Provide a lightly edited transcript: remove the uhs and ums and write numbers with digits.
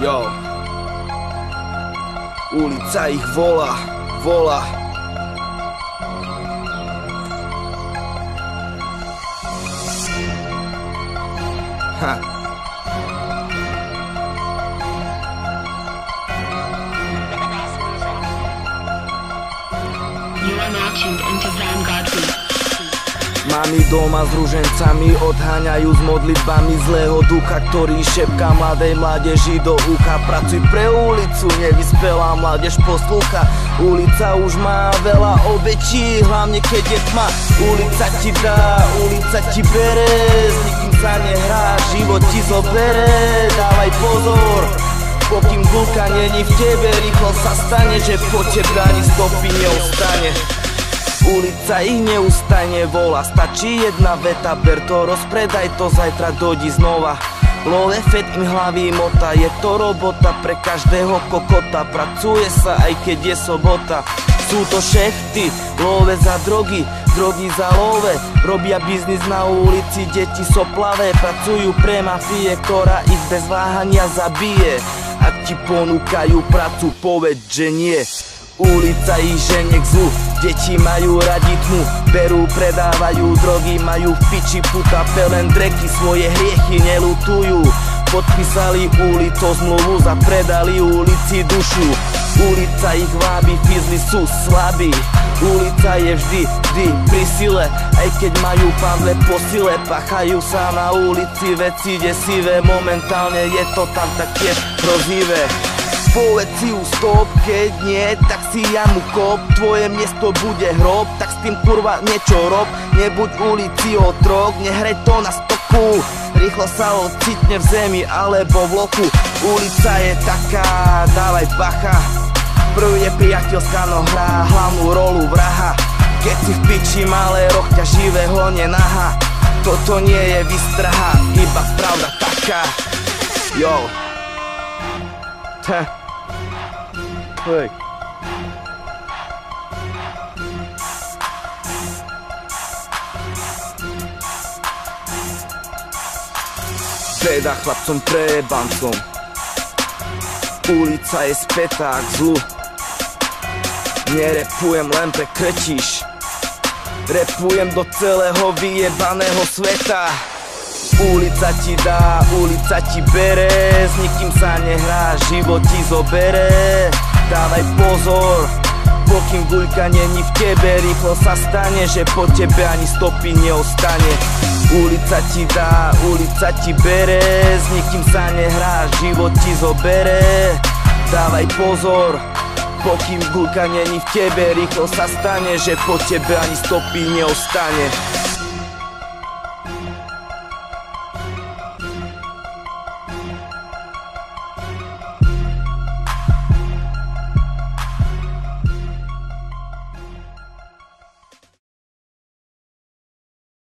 Jo. Ulica ich volá, volá. Ha. You are now tuned into Vanguard Week. Mami doma s ružencami odháňajú s modlitbami zlého ducha, ktorý šepká mladej mládeži do ucha. Pracuj pre ulicu, nevyspelá mládež poslúcha. Ulica už má veľa obečí, hlavne keď je tma. Ulica ti dá, ulica ti bere, s nikým sa nehrá, život ti zobere. Dávaj pozor, pokým gulka není v tebe, rýchlo sa stane, že po tebe ani stopy neostane. Ulica ich neustajne volá, stačí jedna veta, ber to, rozpredaj to, zajtra dojdi znova. Love fed im hlavy mota, je to robota pre každého kokota. Pracuje sa aj keď je sobota. Sú to šechty, love za drogy, drogy za love. Robia biznis na ulici, deti soplavé. Pracujú pre mafie, ktorá ich bez váhania zabije. Ak ti ponúkajú pracu, povedz, že nie. Ulica ich ženie k zlu, deti majú radi tmu, berú, predávajú drogy, majú v piči puta pelen dreky, svoje hriechy nelutujú. Podpísali ulicou zmluvu, zapredali ulici dušu. Ulica ich vábi, fizli sú slabí. Ulica je vždy pri sile, aj keď majú pavle po sile. Pachajú sa na ulici veci desivé, momentálne je to tam tak tiež hrozivé. Povedz si ju stop, keď nie, tak si jamu kop. Tvoje miesto bude hrob, tak s tým kurva niečo rob. Nebuď ulici otrok, nehraj to na stoku. Rýchlo sa ocitne v zemi alebo v lochu. Ulica je taká, dávaj bacha. Prv je priateľská, no hrá hlavnú rolu vraha. Keď si v piči malé, roh ťa živého nenaha. Toto nie je výstraha, iba pravda taká. Jo. Hej. Beda chlapcom prejebancom, ulica je spätá k zlu. Nerepujem len pre krčiš, repujem do celého vyjebaného sveta. Ulica ti dá, ulica ti bere, s nikým sa nehrá, život ti zobere. Dávaj pozor, pokým guľka není v tebe, rýchlo sa stane, že po tebe ani stopy neostane. Ulica ti dá, ulica ti bere, s nikým sa nehrá, život ti zobere. Dávaj pozor, pokým guľka není v tebe, rýchlo sa stane, že po tebe ani stopy neostane.